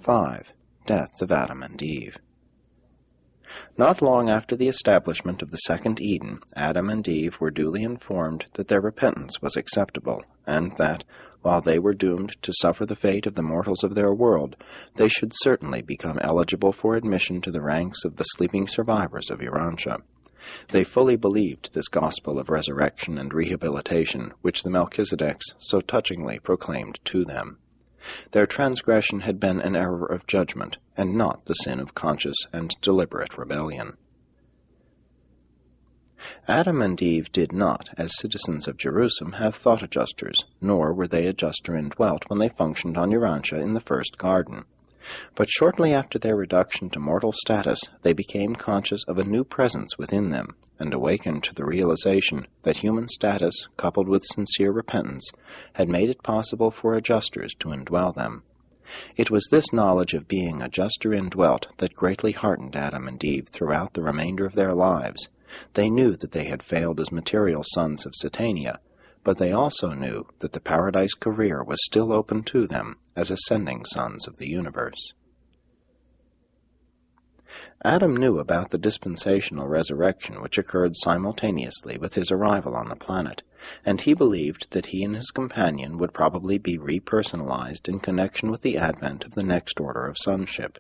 5. Death of Adam and Eve. Not long after the establishment of the second Eden, Adam and Eve were duly informed that their repentance was acceptable, and that, while they were doomed to suffer the fate of the mortals of their world, they should certainly become eligible for admission to the ranks of the sleeping survivors of Urantia. They fully believed this gospel of resurrection and rehabilitation which the Melchizedeks so touchingly proclaimed to them. Their transgression had been an error of judgment, and not the sin of conscious and deliberate rebellion. Adam and Eve did not, as citizens of Jerusalem, have thought adjusters, nor were they adjuster indwelt when they functioned on Urantia in the first garden. But shortly after their reduction to mortal status, they became conscious of a new presence within them, and awakened to the realization that human status, coupled with sincere repentance, had made it possible for adjusters to indwell them. It was this knowledge of being adjuster indwelt that greatly heartened Adam and Eve throughout the remainder of their lives. They knew that they had failed as material sons of Satania, but they also knew that the paradise career was still open to them as ascending sons of the universe. Adam knew about the dispensational resurrection which occurred simultaneously with his arrival on the planet, and he believed that he and his companion would probably be repersonalized in connection with the advent of the next order of sonship.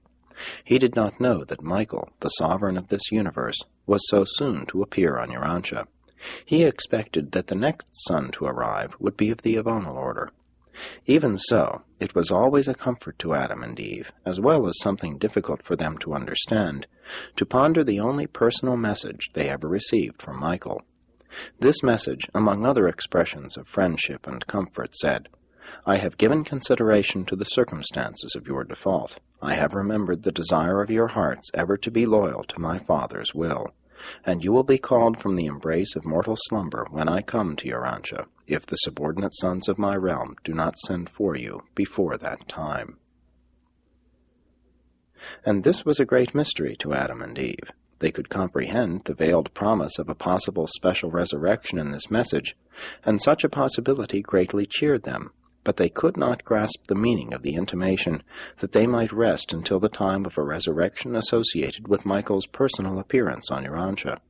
He did not know that Michael, the sovereign of this universe, was so soon to appear on Urantia. He expected that the next son to arrive would be of the Avonal order. Even so, it was always a comfort to Adam and Eve, as well as something difficult for them to understand, to ponder the only personal message they ever received from Michael. This message, among other expressions of friendship and comfort, said, "I have given consideration to the circumstances of your default. I have remembered the desire of your hearts ever to be loyal to my Father's will. And you will be called from the embrace of mortal slumber when I come to Urantia, if the subordinate sons of my realm do not send for you before that time." And this was a great mystery to Adam and Eve. They could comprehend the veiled promise of a possible special resurrection in this message, and such a possibility greatly cheered them, but they could not grasp the meaning of the intimation that they might rest until the time of a resurrection associated with Michael's personal appearance on Urantia.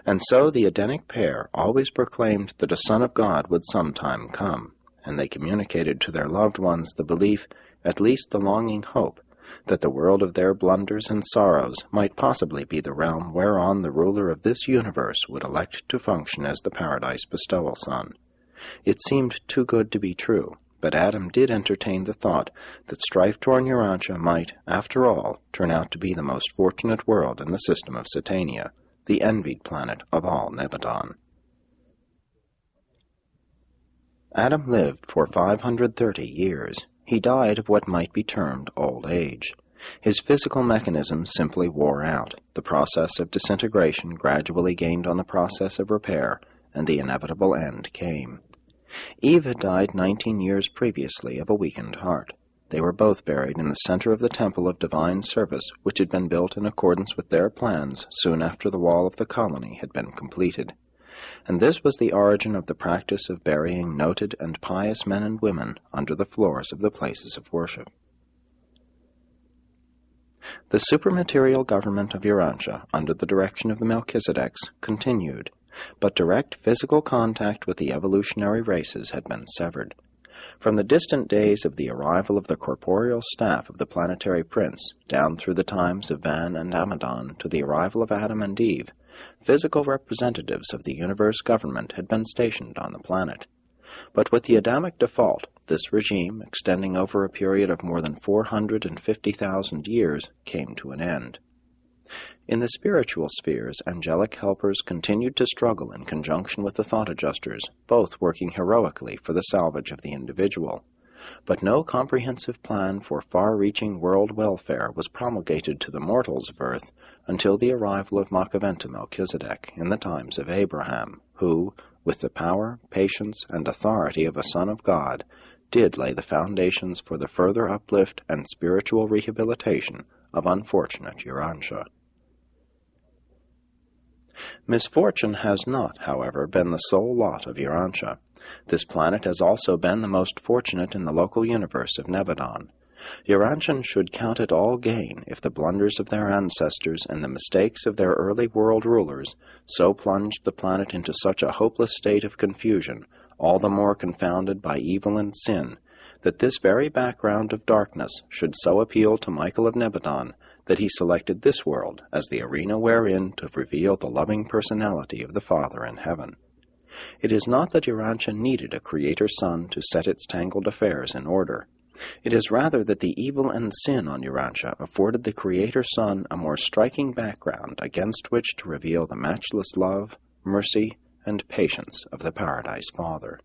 And so the Edenic pair always proclaimed that a Son of God would sometime come, and they communicated to their loved ones the belief, at least the longing hope, that the world of their blunders and sorrows might possibly be the realm whereon the ruler of this universe would elect to function as the paradise bestowal son. It seemed too good to be true, but Adam did entertain the thought that strife-torn Urantia might, after all, turn out to be the most fortunate world in the system of Satania, the envied planet of all Nebadon. Adam lived for 530 years. He died of what might be termed old age. His physical mechanism simply wore out. The process of disintegration gradually gained on the process of repair, and the inevitable end came. Eve had died 19 years previously of a weakened heart. They were both buried in the center of the temple of divine service, which had been built in accordance with their plans soon after the wall of the colony had been completed. And this was the origin of the practice of burying noted and pious men and women under the floors of the places of worship. The supermaterial government of Urantia, under the direction of the Melchizedeks, continued, but direct physical contact with the evolutionary races had been severed. From the distant days of the arrival of the corporeal staff of the planetary prince, down through the times of Van and Amadon to the arrival of Adam and Eve, physical representatives of the universe government had been stationed on the planet. But with the Adamic default, this regime, extending over a period of more than 450,000 years, came to an end. In the spiritual spheres, angelic helpers continued to struggle in conjunction with the thought adjusters, both working heroically for the salvage of the individual. But no comprehensive plan for far-reaching world welfare was promulgated to the mortals of earth until the arrival of Makaventa Melchizedek in the times of Abraham, who, with the power, patience, and authority of a Son of God, did lay the foundations for the further uplift and spiritual rehabilitation of unfortunate Urantia. Misfortune has not, however, been the sole lot of Urantia. This planet has also been the most fortunate in the local universe of Nebadon. Urantians should count it all gain if the blunders of their ancestors and the mistakes of their early world rulers so plunged the planet into such a hopeless state of confusion, all the more confounded by evil and sin, that this very background of darkness should so appeal to Michael of Nebadon that he selected this world as the arena wherein to reveal the loving personality of the Father in heaven. It is not that Urantia needed a creator son to set its tangled affairs in order. It is rather that the evil and sin on Urantia afforded the Creator Son a more striking background against which to reveal the matchless love, mercy, and patience of the Paradise Father.